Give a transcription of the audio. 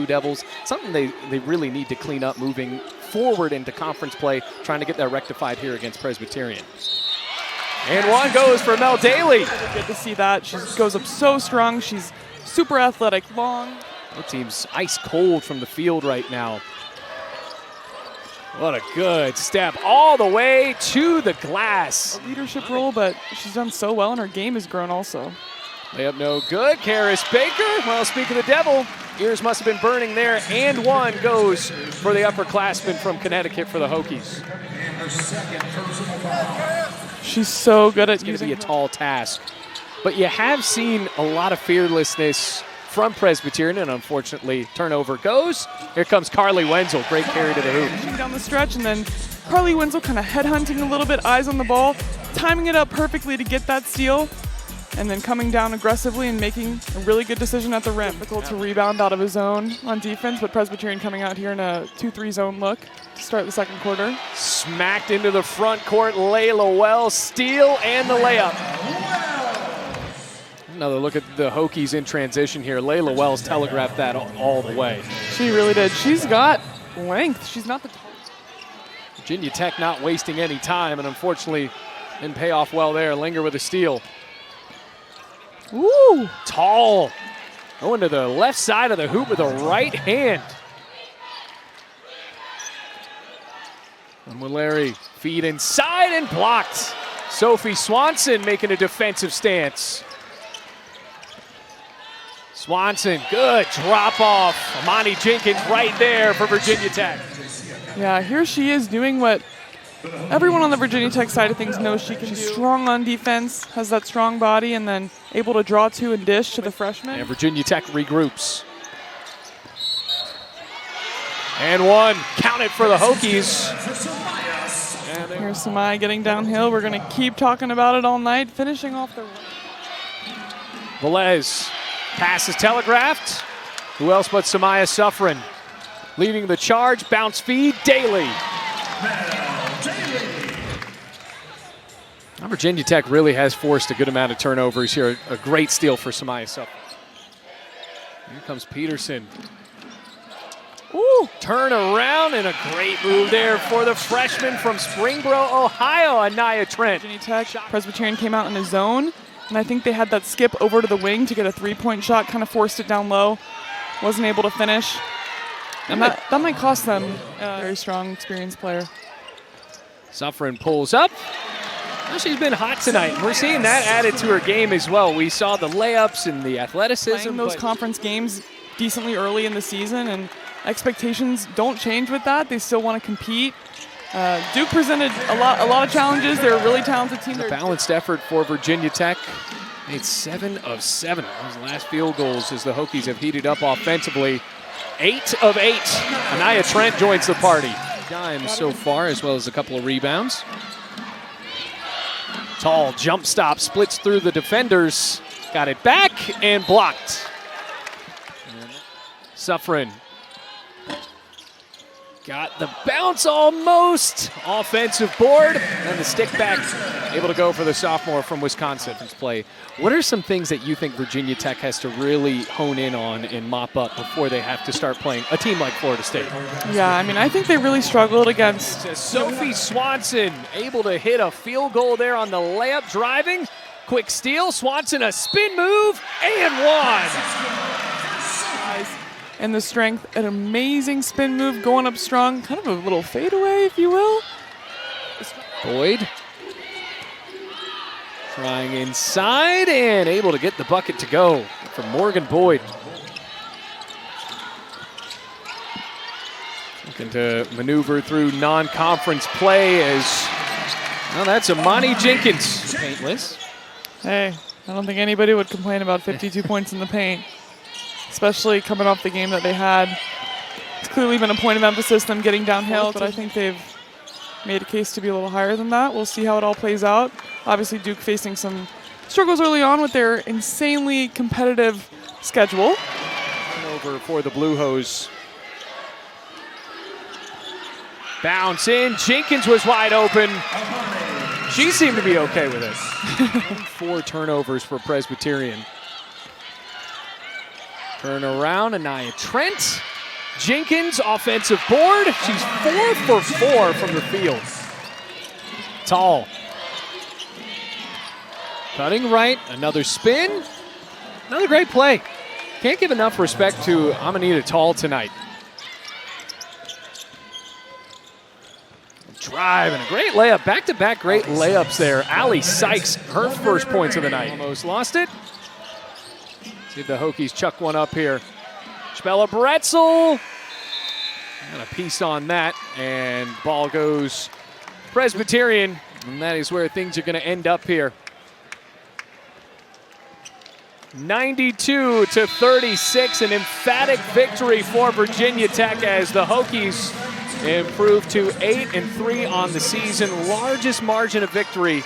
Blue Devils. Something they really need to clean up moving forward into conference play, trying to get that rectified here against Presbyterian. And one goes for Mel Daly. Good to see that. She goes up so strong. She's super athletic, long. The team's ice cold from the field right now. What a good step all the way to the glass. A leadership role, but she's done so well, and her game has grown also. Layup no good. Karis Baker. Well, speak of the devil, ears must have been burning there. And one goes for the upperclassman from Connecticut for the Hokies. She's so good at using using a tall task. But you have seen a lot of fearlessness from Presbyterian, and unfortunately, turnover goes. Here comes Carly Wenzel. Great carry to the hoop. down the stretch, and then Carly Wenzel kind of headhunting a little bit, eyes on the ball, timing it up perfectly to get that steal, and then coming down aggressively and making a really good decision at the rim. Difficult to rebound out of his zone on defense, but Presbyterian coming out here in a 2-3 zone look to start the second quarter. Smacked into the front court. Leila Wells, steal and the layup. Another look at the Hokies in transition here. Leila Wells telegraphed that all the way. She really did. She's got length. She's not the tallest. Virginia Tech not wasting any time, and unfortunately didn't pay off well there. Linger with a steal. Ooh! Tall. Going to the left side of the hoop with a right hand. And Larry feed inside and blocked. Sophie Swanson making a defensive stance. Swanson, good drop off. Amani Jenkins right there for Virginia Tech. Yeah, here she is doing what everyone on the Virginia Tech side of things knows she can do. Strong on defense, has that strong body, and then able to draw to and dish to the freshman. And Virginia Tech regroups. And one, count it for the Hokies. Here's Samyha getting downhill. We're going to keep talking about it all night, finishing off the... Velez, pass is telegraphed. Who else but Samyha Suffren? Leading the charge, bounce feed, Daly. Now Virginia Tech really has forced a good amount of turnovers here. A great steal for Samyha Suffren. Here comes Peterson. Ooh. Turn around and a great move there for the freshman from Springboro, Ohio, Anaya Trent. Virginia Tech, Presbyterian came out in a zone, and I think they had that skip over to the wing to get a three-point shot, kind of forced it down low, wasn't able to finish. And that might cost them a very strong, experienced player. Suffren pulls up. Well, she's been hot tonight. We're seeing that added to her game as well. We saw the layups and the athleticism. Playing those conference games decently early in the season, and expectations don't change with that. They still want to compete. Duke presented a lot of challenges. They're a really talented team. A balanced effort for Virginia Tech. Made 7 of 7. Those last field goals as the Hokies have heated up offensively. 8 of 8. Anaya Trent joins the party. Dimes so far, as well as a couple of rebounds. Tall jump stop, splits through the defenders. Got it back and blocked. Suffren got the bounce almost. Offensive board, and the stick back. Able to go for the sophomore from Wisconsin. Play. What are some things that you think Virginia Tech has to really hone in on and mop up before they have to start playing a team like Florida State? Yeah, I mean, I think they really struggled against... Sophie Swanson able to hit a field goal there on the layup, driving. Quick steal, Swanson a spin move, and one. And the strength, an amazing spin move, going up strong, kind of a little fadeaway, if you will. Boyd trying inside and able to get the bucket to go from Morgan Boyd. Looking to maneuver through non-conference play as, well, that's Amani Jenkins. Paintless. Hey, I don't think anybody would complain about 52 points in the paint, especially coming off the game that they had. It's clearly been a point of emphasis, them getting downhill, but I think they've made a case to be a little higher than that. We'll see how it all plays out. Obviously, Duke facing some struggles early on with their insanely competitive schedule. Over for the Blue Hose. Bounce in. Jenkins was wide open. She seemed to be okay with it. 4 turnovers for Presbyterian. Turn around, Anaya Trent. Jenkins, offensive board. She's 4 for 4 from the field. Tall. Cutting right, another spin. Another great play. Can't give enough respect to Amanita Tall tonight. Drive and a great layup. Back-to-back great layups there. Allie Sykes, her first points of the night. Almost lost it. See if the Hokies chuck one up here. Spella Bretzel. And a piece on that. And ball goes Presbyterian. And that is where things are going to end up here. 92-36, an emphatic victory for Virginia Tech as the Hokies improve to 8-3 on the season. Largest margin of victory